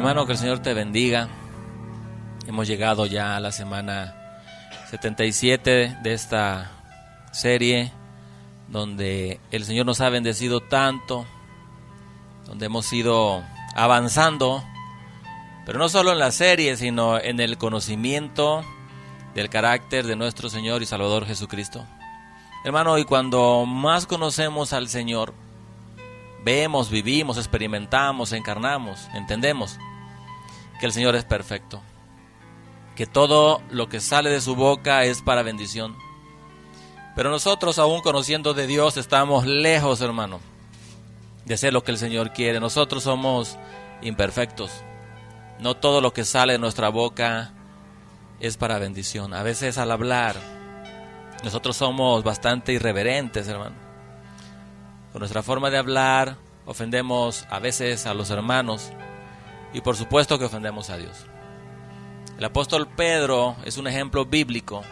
Hermano, que el Señor te bendiga. Hemos llegado ya a la semana 77 de esta serie, donde el Señor nos ha bendecido tanto, donde hemos ido avanzando, pero no solo en la serie, sino en el conocimiento del carácter de nuestro Señor y Salvador Jesucristo. Hermano, y cuando más conocemos al Señor, vemos, vivimos, experimentamos, encarnamos, entendemos que el Señor es perfecto, que todo lo que sale de su boca es para bendición. Pero nosotros, aún conociendo de Dios, estamos lejos, hermano, de ser lo que el Señor quiere. Nosotros somos imperfectos. No todo lo que sale de nuestra boca es para bendición. A veces al hablar, nosotros somos bastante irreverentes, hermano. Con nuestra forma de hablar, ofendemos a veces a los hermanos y por supuesto que ofendemos a Dios. El apóstol Pedro es un ejemplo bíblico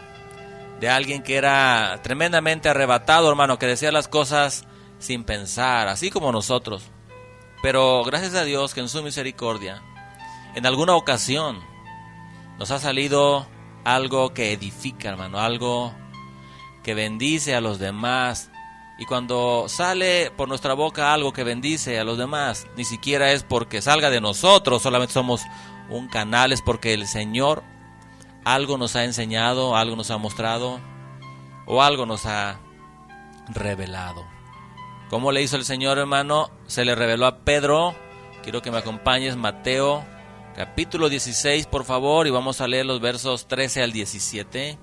de alguien que era tremendamente arrebatado, hermano, que decía las cosas sin pensar, así como nosotros. Pero gracias a Dios que en su misericordia, en alguna ocasión, nos ha salido algo que edifica, hermano, algo que bendice a los demás. Y cuando sale por nuestra boca algo que bendice a los demás, ni siquiera es porque salga de nosotros, solamente somos un canal, es porque el Señor algo nos ha enseñado, algo nos ha mostrado o algo nos ha revelado. ¿Cómo le hizo el Señor, hermano? Se le reveló a Pedro. Quiero que me acompañes, Mateo capítulo 16, por favor, y vamos a leer los versos 13 al 17.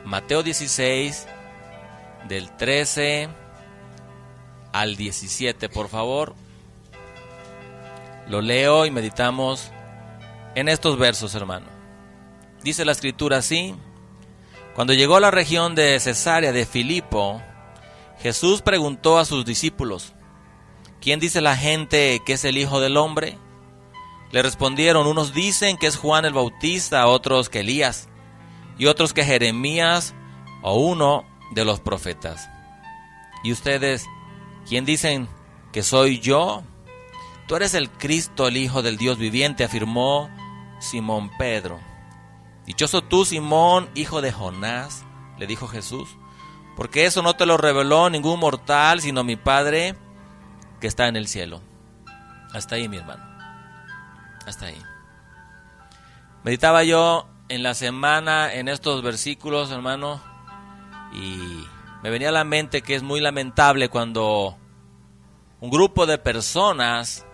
Mateo 16, del 13 al 17, por favor. Lo leo y meditamos en estos versos, hermano. Dice la escritura así: Cuando llegó a la región de Cesarea de Filipo, Jesús preguntó a sus discípulos: ¿Quién dice la gente que es el Hijo del Hombre? Le respondieron: unos dicen que es Juan el Bautista, otros que Elías, y otros que Jeremías o uno de los profetas. ¿Y ustedes, quién dicen que soy yo? Tú eres el Cristo, el Hijo del Dios viviente, afirmó Simón Pedro. Dichoso tú, Simón, hijo de Jonás, le dijo Jesús, porque eso no te lo reveló ningún mortal, sino mi Padre que está en el cielo. Hasta ahí, mi hermano. Hasta ahí. Meditaba yo en la semana en estos versículos, hermano, y me venía a la mente que es muy lamentable cuando un grupo de personas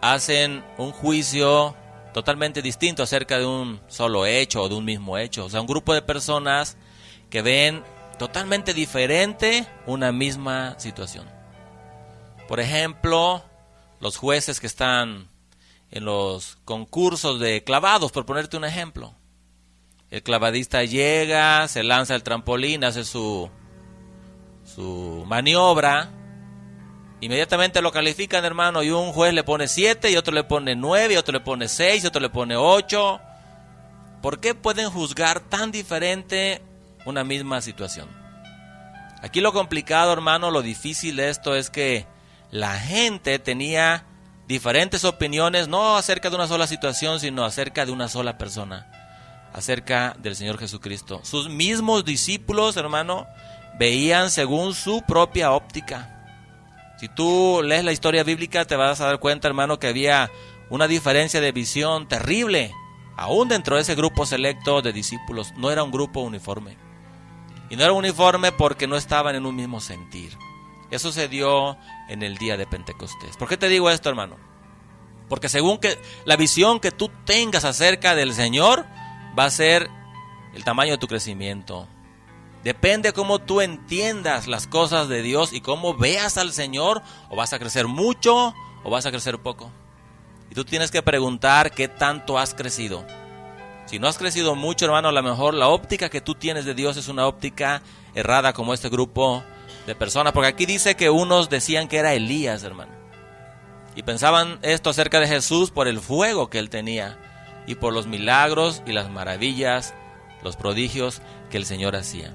hacen un juicio totalmente distinto acerca de un solo hecho o de un mismo hecho. O sea, un grupo de personas que ven totalmente diferente una misma situación. Por ejemplo, los jueces que están en los concursos de clavados, por ponerte un ejemplo. El clavadista llega, se lanza al trampolín, hace su maniobra, inmediatamente lo califican, hermano, y un juez le pone 7, y otro le pone 9, y otro le pone 6, y otro le pone 8. ¿Por qué pueden juzgar tan diferente una misma situación? Aquí lo complicado, hermano, lo difícil de esto es que la gente tenía diferentes opiniones, no acerca de una sola situación, sino acerca de una sola persona, acerca del Señor Jesucristo. Sus mismos discípulos, hermano, veían según su propia óptica. Si tú lees la historia bíblica, te vas a dar cuenta, hermano, que había una diferencia de visión terrible, aún dentro de ese grupo selecto de discípulos. No era un grupo uniforme. Y no era uniforme porque no estaban en un mismo sentir. Eso se dio en el día de Pentecostés. ¿Por qué te digo esto, hermano? Porque según que la visión que tú tengas acerca del Señor va a ser el tamaño de tu crecimiento. Depende cómo tú entiendas las cosas de Dios y cómo veas al Señor, o vas a crecer mucho o vas a crecer poco. Y tú tienes que preguntar qué tanto has crecido. Si no has crecido mucho, hermano, a lo mejor la óptica que tú tienes de Dios es una óptica errada, como este grupo de personas. Porque aquí dice que unos decían que era Elías, hermano. Y pensaban esto acerca de Jesús por el fuego que él tenía y por los milagros y las maravillas, los prodigios que el Señor hacía.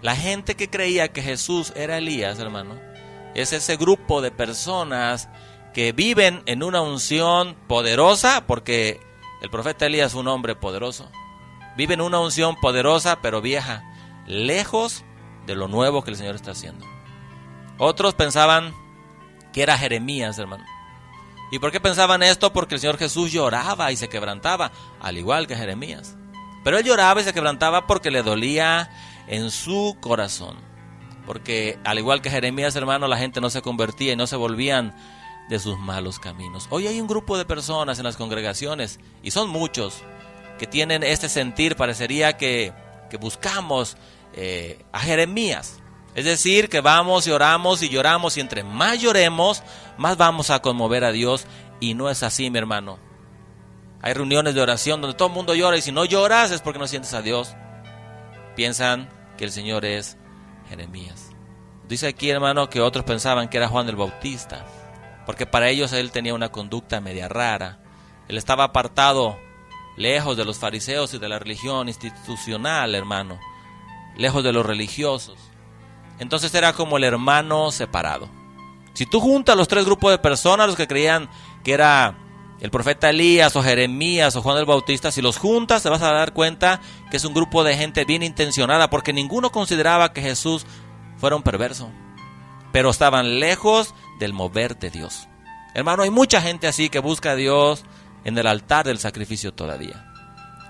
La gente que creía que Jesús era Elías, hermano, es ese grupo de personas que viven en una unción poderosa, porque el profeta Elías fue un hombre poderoso. Vive en una unción poderosa, pero vieja, lejos de lo nuevo que el Señor está haciendo. Otros pensaban que era Jeremías, hermano. ¿Y por qué pensaban esto? Porque el Señor Jesús lloraba y se quebrantaba, al igual que Jeremías. Pero él lloraba y se quebrantaba porque le dolía en su corazón. Porque al igual que Jeremías, hermano, la gente no se convertía y no se volvían de sus malos caminos. Hoy hay un grupo de personas en las congregaciones, y son muchos, que tienen este sentir, parecería que buscamos a Jeremías. Es decir, que vamos y oramos y lloramos, y entre más lloremos, más vamos a conmover a Dios. Y no es así, mi hermano. Hay reuniones de oración donde todo el mundo llora, y si no lloras es porque no sientes a Dios. Piensan que el Señor es Jeremías. Dice aquí, hermano, que otros pensaban que era Juan el Bautista, porque para ellos él tenía una conducta media rara. Él estaba apartado, lejos de los fariseos y de la religión institucional, hermano, lejos de los religiosos. Entonces era como el hermano separado. Si tú juntas los tres grupos de personas, los que creían que era el profeta Elías o Jeremías o Juan el Bautista, si los juntas te vas a dar cuenta que es un grupo de gente bien intencionada, porque ninguno consideraba que Jesús fuera un perverso, pero estaban lejos del mover de Dios. Hermano, hay mucha gente así que busca a Dios en el altar del sacrificio todavía.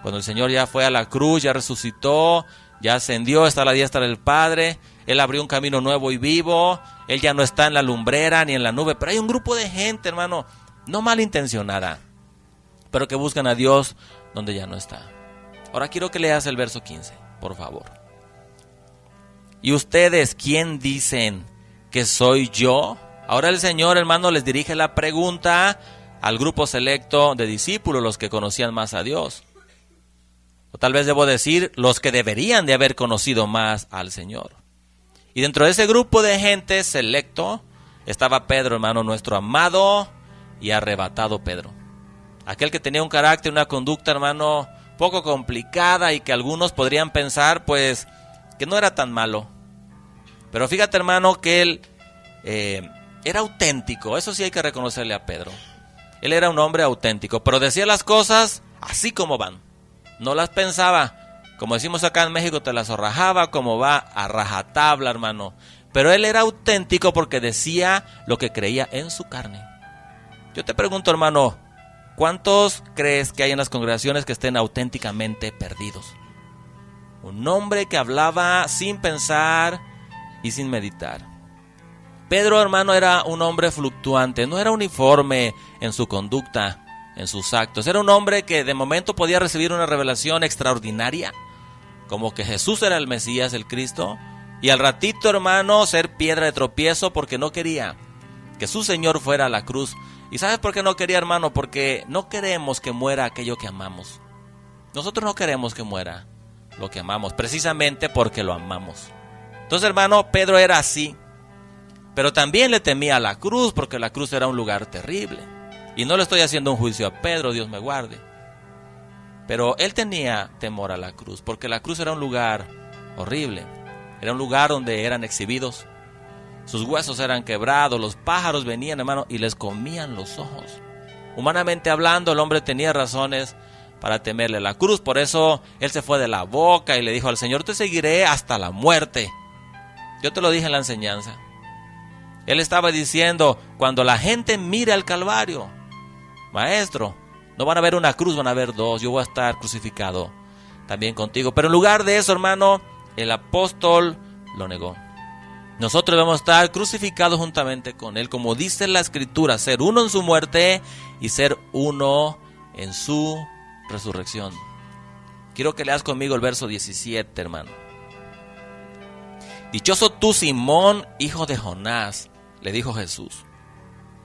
Cuando el Señor ya fue a la cruz, ya resucitó, ya ascendió, está a la diestra del Padre, Él abrió un camino nuevo y vivo, Él ya no está en la lumbrera ni en la nube, pero hay un grupo de gente, hermano, no malintencionada, pero que buscan a Dios donde ya no está. Ahora quiero que leas el verso 15, por favor. ¿Y ustedes quién dicen que soy yo? Ahora el Señor, hermano, les dirige la pregunta al grupo selecto de discípulos, los que conocían más a Dios. O tal vez debo decir, los que deberían de haber conocido más al Señor. Y dentro de ese grupo de gente selecto estaba Pedro, hermano, nuestro amado y arrebatado Pedro. Aquel que tenía un carácter, una conducta, hermano, poco complicada, y que algunos podrían pensar, pues, que no era tan malo. Pero fíjate, hermano, que él era auténtico. Eso sí hay que reconocerle a Pedro. Él era un hombre auténtico, pero decía las cosas así como van. No las pensaba, como decimos acá en México, te las zorrajaba como va, a rajatabla, hermano. Pero él era auténtico porque decía lo que creía en su carne. Yo te pregunto, hermano, ¿cuántos crees que hay en las congregaciones que estén auténticamente perdidos? Un hombre que hablaba sin pensar y sin meditar. Pedro, hermano, era un hombre fluctuante, no era uniforme en su conducta, en sus actos. Era un hombre que de momento podía recibir una revelación extraordinaria, como que Jesús era el Mesías, el Cristo, y al ratito, hermano, ser piedra de tropiezo porque no quería que su Señor fuera a la cruz. ¿Y sabes por qué no quería, hermano? Porque no queremos que muera aquello que amamos. Nosotros no queremos que muera lo que amamos, precisamente porque lo amamos. Entonces, hermano, Pedro era así, pero también le temía a la cruz, porque la cruz era un lugar terrible. Y no le estoy haciendo un juicio a Pedro, Dios me guarde. Pero él tenía temor a la cruz, porque la cruz era un lugar horrible. Era un lugar donde eran exhibidos. Sus huesos eran quebrados, los pájaros venían, hermano, y les comían los ojos. Humanamente hablando, el hombre tenía razones para temerle a la cruz. Por eso él se fue de la boca y le dijo al Señor: te seguiré hasta la muerte. Yo te lo dije en la enseñanza. Él estaba diciendo, cuando la gente mire al Calvario, maestro, no van a ver una cruz, van a ver dos. Yo voy a estar crucificado también contigo. Pero en lugar de eso, hermano, el apóstol lo negó. Nosotros debemos estar crucificados juntamente con él, como dice la Escritura, ser uno en su muerte y ser uno en su resurrección. Quiero que leas conmigo el verso 17, hermano. Dichoso tú, Simón, hijo de Jonás, le dijo Jesús,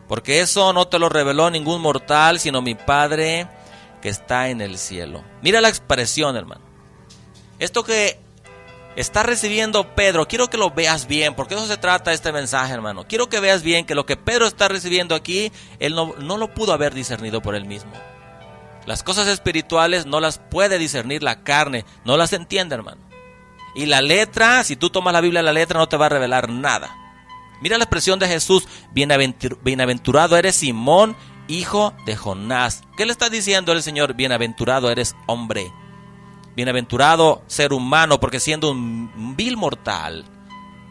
porque eso no te lo reveló ningún mortal, sino mi Padre que está en el cielo. Mira la expresión, hermano. Esto que está recibiendo Pedro, quiero que lo veas bien, porque eso se trata este mensaje, hermano. Quiero que veas bien que lo que Pedro está recibiendo aquí, él no lo pudo haber discernido por él mismo. Las cosas espirituales no las puede discernir la carne, no las entiende, hermano. Y la letra, si tú tomas la Biblia, la letra no te va a revelar nada. Mira la expresión de Jesús, bienaventurado eres Simón, hijo de Jonás. ¿Qué le está diciendo el Señor? Bienaventurado eres hombre. Bienaventurado ser humano, porque siendo un vil mortal,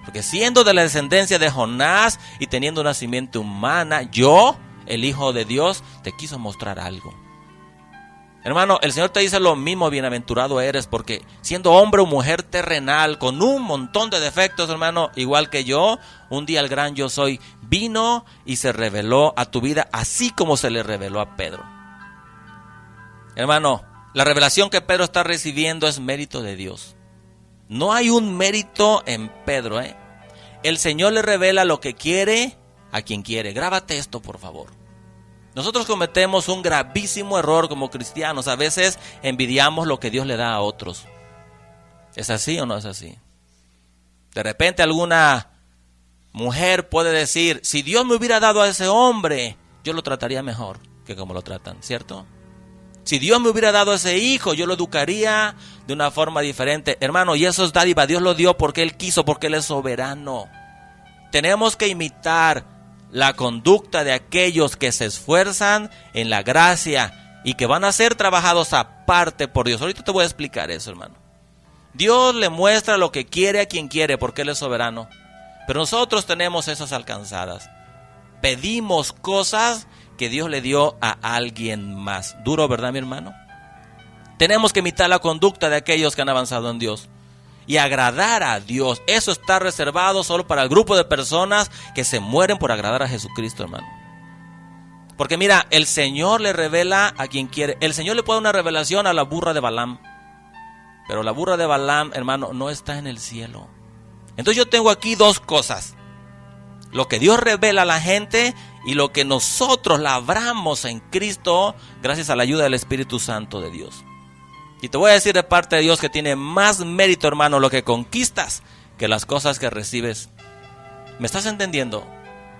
porque siendo de la descendencia de Jonás y teniendo una simiente humana, yo, el Hijo de Dios, te quiso mostrar algo. Hermano, el Señor te dice lo mismo, bienaventurado eres, porque siendo hombre o mujer terrenal, con un montón de defectos, hermano, igual que yo, un día el gran yo soy vino y se reveló a tu vida, así como se le reveló a Pedro. Hermano, la revelación que Pedro está recibiendo es mérito de Dios. No hay un mérito en Pedro, El Señor le revela lo que quiere a quien quiere. Grábate esto, por favor. Nosotros cometemos un gravísimo error como cristianos. A veces envidiamos lo que Dios le da a otros. ¿Es así o no es así? De repente alguna mujer puede decir, si Dios me hubiera dado a ese hombre, yo lo trataría mejor que como lo tratan, ¿cierto? Si Dios me hubiera dado a ese hijo, yo lo educaría de una forma diferente. Hermano, y eso es dádiva. Dios lo dio porque Él quiso, porque Él es soberano. Tenemos que imitar la conducta de aquellos que se esfuerzan en la gracia y que van a ser trabajados aparte por Dios. Ahorita te voy a explicar eso, hermano. Dios le muestra lo que quiere a quien quiere porque Él es soberano. Pero nosotros tenemos esas alcanzadas. Pedimos cosas que Dios le dio a alguien más. Duro, ¿verdad, mi hermano? Tenemos que imitar la conducta de aquellos que han avanzado en Dios y agradar a Dios. Eso está reservado solo para el grupo de personas que se mueren por agradar a Jesucristo, hermano. Porque mira, el Señor le revela a quien quiere. El Señor le puede dar una revelación a la burra de Balaam, pero la burra de Balaam, hermano, no está en el cielo. Entonces yo tengo aquí dos cosas: lo que Dios revela a la gente y lo que nosotros labramos en Cristo gracias a la ayuda del Espíritu Santo de Dios. Y te voy a decir de parte de Dios que tiene más mérito, hermano, lo que conquistas que las cosas que recibes. ¿Me estás entendiendo?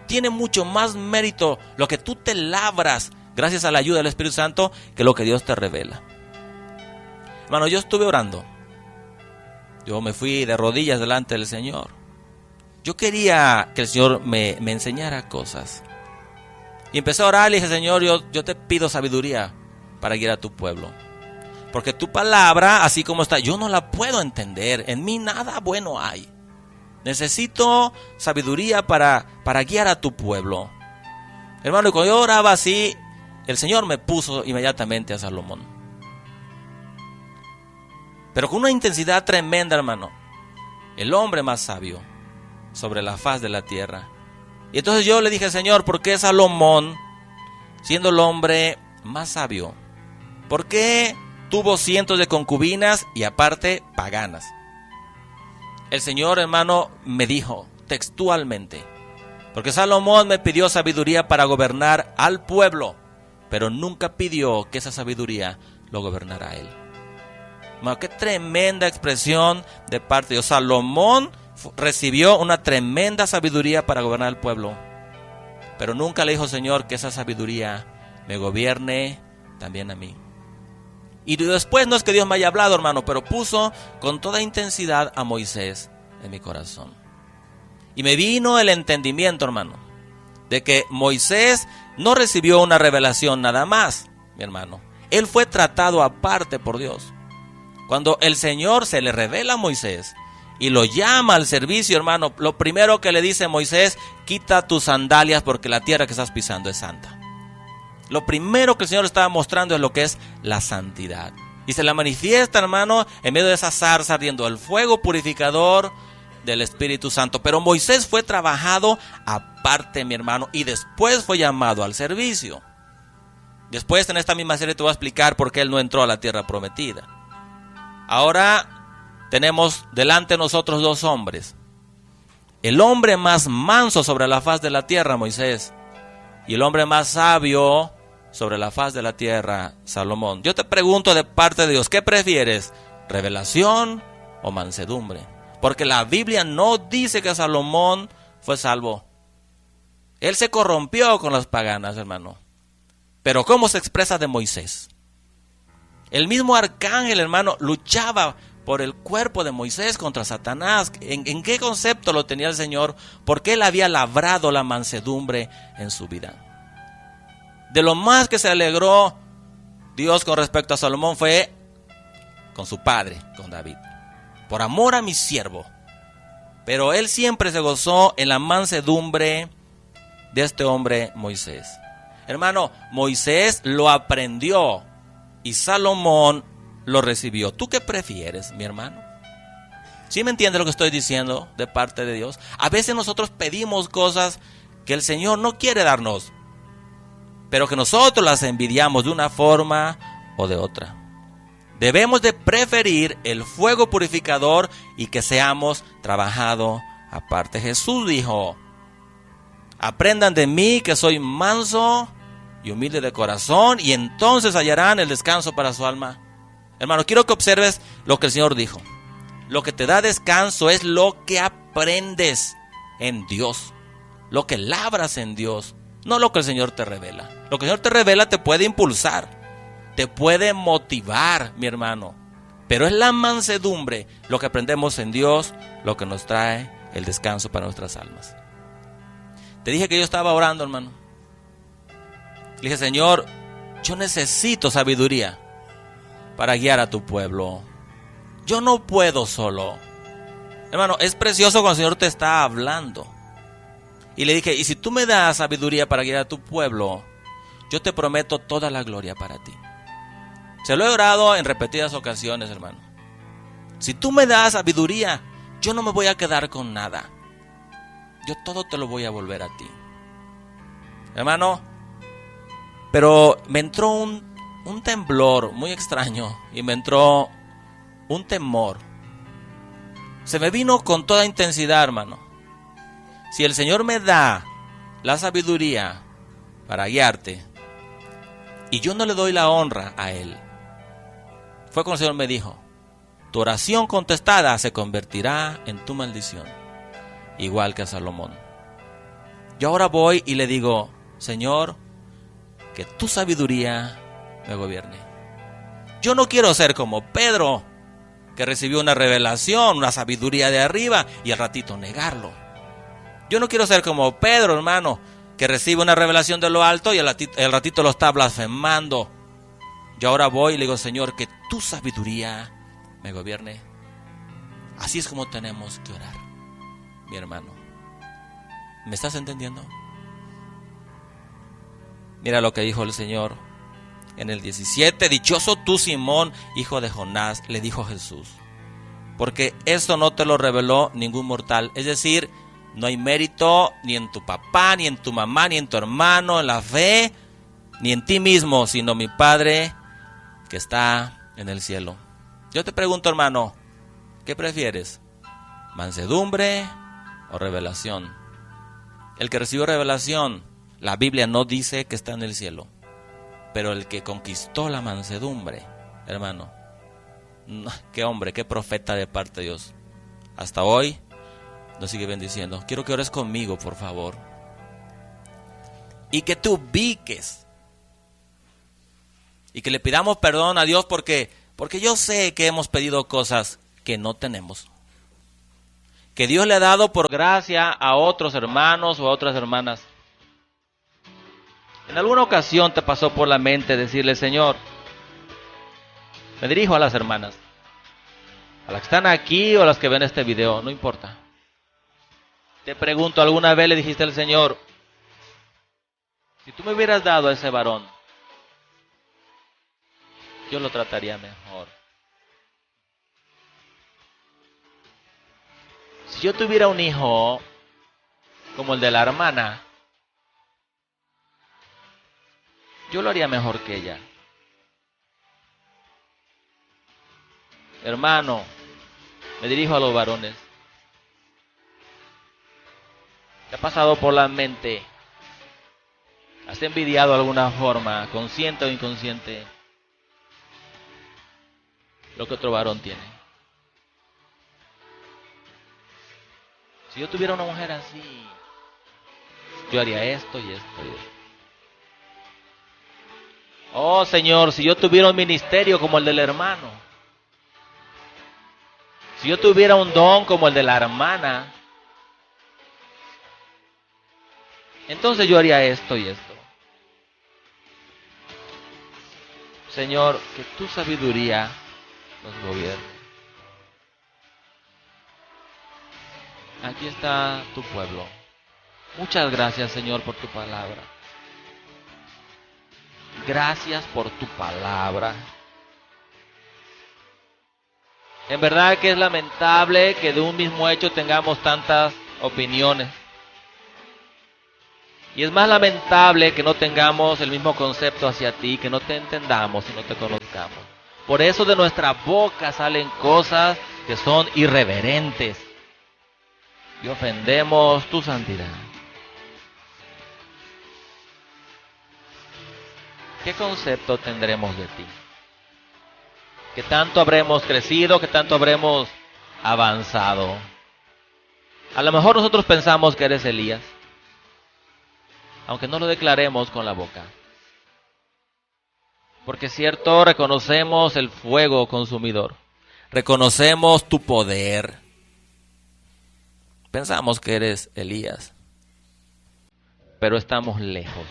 Tiene mucho más mérito lo que tú te labras gracias a la ayuda del Espíritu Santo que lo que Dios te revela. Hermano, yo estuve orando. Yo me fui de rodillas delante del Señor. Yo quería que el Señor me enseñara cosas. Y empecé a orar y dije, Señor, yo te pido sabiduría para guiar a tu pueblo. Porque tu palabra, así como está, yo no la puedo entender. En mí nada bueno hay. Necesito sabiduría para guiar a tu pueblo. Hermano, y cuando yo oraba así, el Señor me puso inmediatamente a Salomón. Pero con una intensidad tremenda, hermano. El hombre más sabio sobre la faz de la tierra. Y entonces yo le dije, Señor, ¿por qué Salomón, siendo el hombre más sabio, por qué tuvo cientos de concubinas y aparte paganas? El Señor, hermano, me dijo textualmente, porque Salomón me pidió sabiduría para gobernar al pueblo, pero nunca pidió que esa sabiduría lo gobernara a él. Hermano, qué tremenda expresión de parte de Dios. Salomón recibió una tremenda sabiduría para gobernar al pueblo, pero nunca le dijo, Señor, que esa sabiduría me gobierne también a mí. Y después no es que Dios me haya hablado, hermano, pero puso con toda intensidad a Moisés en mi corazón. Y me vino el entendimiento, hermano, de que Moisés no recibió una revelación nada más, mi hermano. Él fue tratado aparte por Dios. Cuando el Señor se le revela a Moisés y lo llama al servicio, hermano, lo primero que le dice a Moisés, quita tus sandalias porque la tierra que estás pisando es santa. Lo primero que el Señor estaba mostrando es lo que es la santidad. Y se la manifiesta, hermano, en medio de esa zarza ardiendo, el fuego purificador del Espíritu Santo. Pero Moisés fue trabajado aparte, mi hermano, y después fue llamado al servicio. Después en esta misma serie te voy a explicar por qué él no entró a la tierra prometida. Ahora tenemos delante de nosotros dos hombres. El hombre más manso sobre la faz de la tierra, Moisés, y el hombre más sabio sobre la faz de la tierra, Salomón. Yo te pregunto de parte de Dios, ¿qué prefieres? ¿Revelación o mansedumbre? Porque la Biblia no dice que Salomón fue salvo. Él se corrompió con las paganas, hermano. Pero ¿cómo se expresa de Moisés? El mismo arcángel, hermano, luchaba por el cuerpo de Moisés contra Satanás. ¿En qué concepto lo tenía el Señor? Porque Él había labrado la mansedumbre en su vida. De lo más que se alegró Dios con respecto a Salomón fue con su padre, con David. Por amor a mi siervo. Pero Él siempre se gozó en la mansedumbre de este hombre Moisés. Hermano, Moisés lo aprendió y Salomón lo recibió. ¿Tú qué prefieres, mi hermano? ¿Sí me entiendes lo que estoy diciendo de parte de Dios? A veces nosotros pedimos cosas que el Señor no quiere darnos, pero que nosotros las envidiamos de una forma o de otra. Debemos de preferir el fuego purificador y que seamos trabajados aparte. Jesús dijo: aprendan de mí que soy manso y humilde de corazón, y entonces hallarán el descanso para su alma. Hermano, quiero que observes lo que el Señor dijo. Lo que te da descanso es lo que aprendes en Dios, lo que labras en Dios, no lo que el Señor te revela. Lo que el Señor te revela te puede impulsar, te puede motivar, mi hermano, pero es la mansedumbre, lo que aprendemos en Dios, lo que nos trae el descanso para nuestras almas. Te dije que yo estaba orando, hermano. Le dije: Señor, yo necesito sabiduría para guiar a tu pueblo. Yo no puedo solo. Hermano, es precioso cuando el Señor te está hablando. Y le dije: y si tú me das sabiduría para guiar a tu pueblo, yo te prometo toda la gloria para ti. Se lo he orado en repetidas ocasiones, hermano. Si tú me das sabiduría, yo no me voy a quedar con nada. Yo todo te lo voy a volver a ti. Hermano, pero me entró un temblor muy extraño y me entró un temor. Se me vino con toda intensidad, hermano. Si el Señor me da la sabiduría para guiarte y yo no le doy la honra a Él, fue cuando el Señor me dijo: tu oración contestada se convertirá en tu maldición, igual que a Salomón. Yo ahora voy y le digo: Señor, que tu sabiduría me gobierne. Yo no quiero ser como Pedro, que recibió una revelación, una sabiduría de arriba y al ratito negarlo. Yo no quiero ser como Pedro, hermano, que recibe una revelación de lo alto y al ratito lo está blasfemando. Yo ahora voy y le digo: Señor, que tu sabiduría me gobierne. Así es como tenemos que orar, mi hermano. ¿Me estás entendiendo? Mira lo que dijo el Señor en el 17. Dichoso tú, Simón, hijo de Jonás, le dijo Jesús, porque esto no te lo reveló ningún mortal. Es decir, no hay mérito ni en tu papá, ni en tu mamá, ni en tu hermano, en la fe, ni en ti mismo, sino mi Padre que está en el cielo. Yo te pregunto, hermano, ¿qué prefieres? ¿Mansedumbre o revelación? El que recibió revelación, la Biblia no dice que está en el cielo, pero el que conquistó la mansedumbre, hermano, qué hombre, qué profeta de parte de Dios. Hasta hoy nos sigue bendiciendo. Quiero que ores conmigo, por favor, y que te ubiques y que le pidamos perdón a Dios porque yo sé que hemos pedido cosas que no tenemos, que Dios le ha dado por gracia a otros hermanos o a otras hermanas. En alguna ocasión te pasó por la mente decirle: Señor, me dirijo a las hermanas, a las que están aquí o a las que ven este video, no importa. Te pregunto, ¿alguna vez le dijiste al Señor: si tú me hubieras dado a ese varón, yo lo trataría mejor? Si yo tuviera un hijo como el de la hermana, yo lo haría mejor que ella. Hermano, me dirijo a los varones. ¿Te ha pasado por la mente? ¿Has envidiado de alguna forma, consciente o inconsciente, lo que otro varón tiene? Si yo tuviera una mujer así, yo haría esto y esto y esto. Oh, Señor, si yo tuviera un ministerio como el del hermano, Si yo tuviera un don como el de la hermana, entonces yo haría esto y esto. Señor, que tu sabiduría nos gobierne. Aquí está tu pueblo. Muchas gracias, Señor, por tu palabra. Gracias por tu palabra. En verdad que es lamentable que de un mismo hecho tengamos tantas opiniones. Y es más lamentable que no tengamos el mismo concepto hacia ti, que no te entendamos y no te conozcamos. Por eso de nuestra boca salen cosas que son irreverentes y ofendemos tu santidad. ¿Qué concepto tendremos de ti? ¿Qué tanto habremos crecido? ¿Qué tanto habremos avanzado? A lo mejor nosotros pensamos que eres Elías, aunque no lo declaremos con la boca. Porque es cierto, reconocemos el fuego consumidor. Reconocemos tu poder. Pensamos que eres Elías. Pero estamos lejos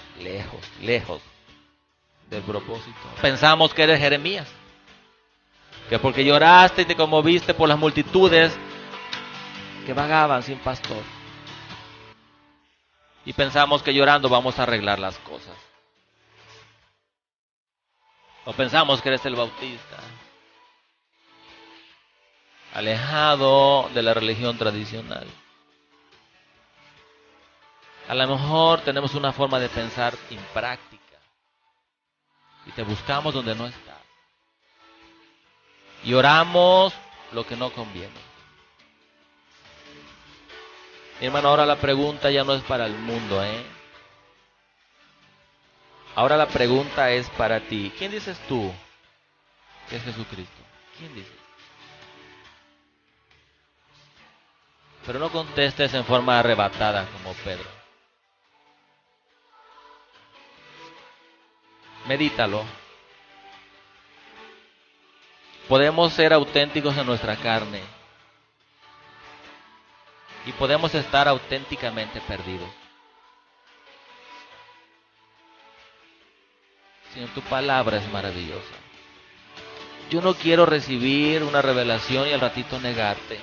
del propósito. Pensamos que eres Jeremías. Que porque lloraste y te conmoviste por las multitudes que vagaban sin pastor. Y pensamos que llorando vamos a arreglar las cosas. O pensamos que eres el Bautista, alejado de la religión tradicional. A lo mejor tenemos una forma de pensar impráctica y te buscamos donde no estás. Y oramos lo que no conviene. Mi hermano, ahora la pregunta ya no es para el mundo, Ahora la pregunta es para ti. ¿Quién dices tú que es Jesucristo? ¿Quién dices? Pero no contestes en forma arrebatada como Pedro. Medítalo. Podemos ser auténticos en nuestra carne y podemos estar auténticamente perdidos. Señor, tu palabra es maravillosa. Yo no quiero recibir una revelación y al ratito negarte.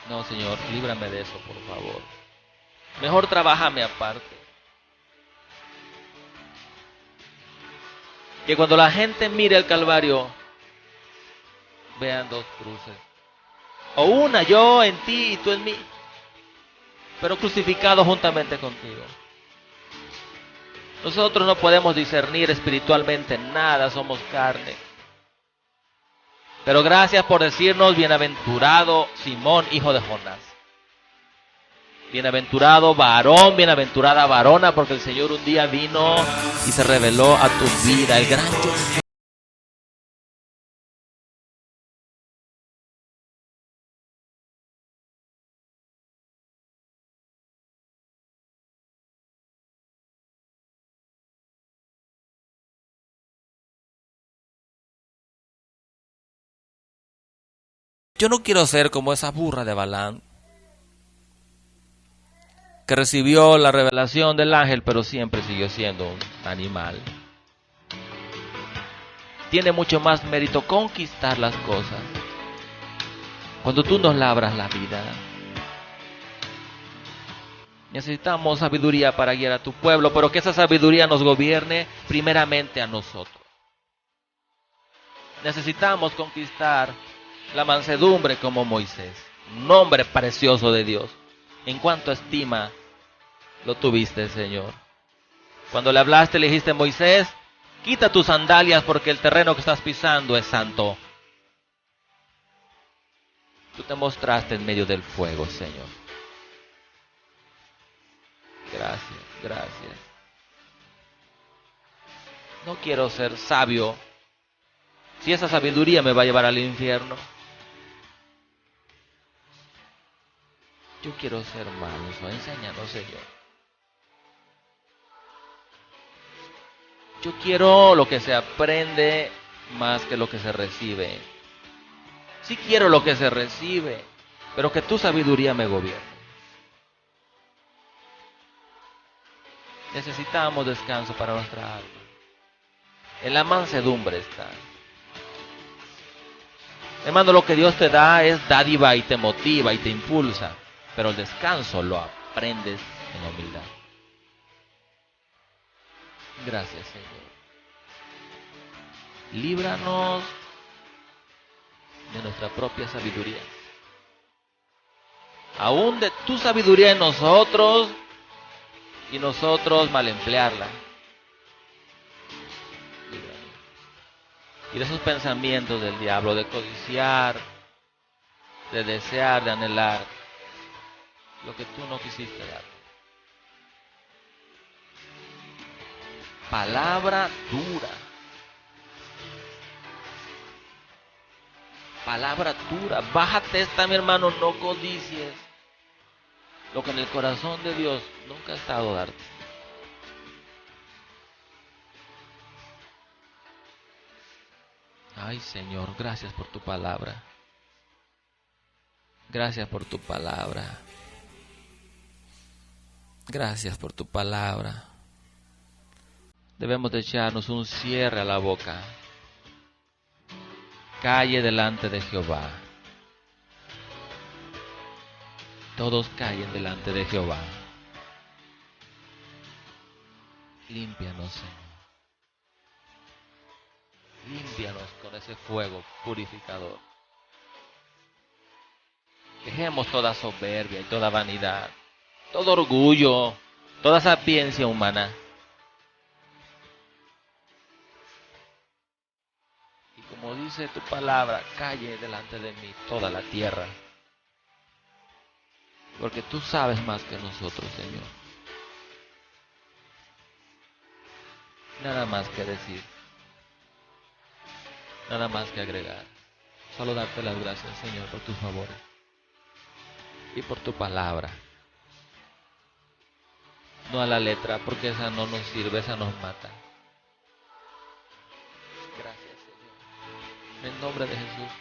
No, Señor, líbrame de eso, por favor. Mejor trabájame aparte. Que cuando la gente mire el Calvario, vean dos cruces. O una, yo en ti y tú en mí, pero crucificado juntamente contigo. Nosotros no podemos discernir espiritualmente nada, somos carne. Pero gracias por decirnos, bienaventurado Simón, hijo de Jonás. Bienaventurado varón, bienaventurada varona, porque el Señor un día vino y se reveló a tu vida, el gran yo. Yo no quiero ser como esa burra de Balaam, que recibió la revelación del ángel, pero siempre siguió siendo un animal. Tiene mucho más mérito conquistar las cosas. Cuando tú nos labras la vida. Necesitamos sabiduría para guiar a tu pueblo, pero que esa sabiduría nos gobierne primeramente a nosotros. Necesitamos conquistar la mansedumbre como Moisés, un hombre precioso de Dios. ¿En cuánto estima lo tuviste, Señor? Cuando le hablaste, le dijiste, Moisés, quita tus sandalias porque el terreno que estás pisando es santo. Tú te mostraste en medio del fuego, Señor. Gracias, gracias. No quiero ser sabio si esa sabiduría me va a llevar al infierno. Yo quiero ser manso, enséñanos, Señor. Yo quiero lo que se aprende más que lo que se recibe. Sí quiero lo que se recibe, pero que tu sabiduría me gobierne. Necesitamos descanso para nuestra alma. En la mansedumbre está. Hermano, lo que Dios te da es dádiva y te motiva y te impulsa, pero el descanso lo aprendes en la humildad. Gracias, Señor. Líbranos de nuestra propia sabiduría. Aún de tu sabiduría en nosotros y nosotros mal emplearla. Líbranos. Y de esos pensamientos del diablo, de codiciar, de desear, de anhelar lo que tú no quisiste dar. Palabra dura. Palabra dura. Bájate esta, mi hermano, no codicies lo que en el corazón de Dios nunca ha estado darte. Ay, Señor, gracias por tu palabra. Gracias por tu palabra. Gracias por tu palabra. Debemos de echarnos un cierre a la boca. Calle delante de Jehová. Todos callen delante de Jehová. Límpianos, Señor. Límpianos con ese fuego purificador. Dejemos toda soberbia y toda vanidad, todo orgullo, toda sapiencia humana. Y como dice tu palabra, calle delante de mí toda la tierra. Porque tú sabes más que nosotros, Señor. Nada más que decir. Nada más que agregar. Solo darte las gracias, Señor, por tus favores. Y por tu palabra. No a la letra, porque esa no nos sirve, esa nos mata. Gracias, Señor. En nombre de Jesús.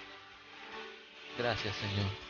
Gracias, Señor.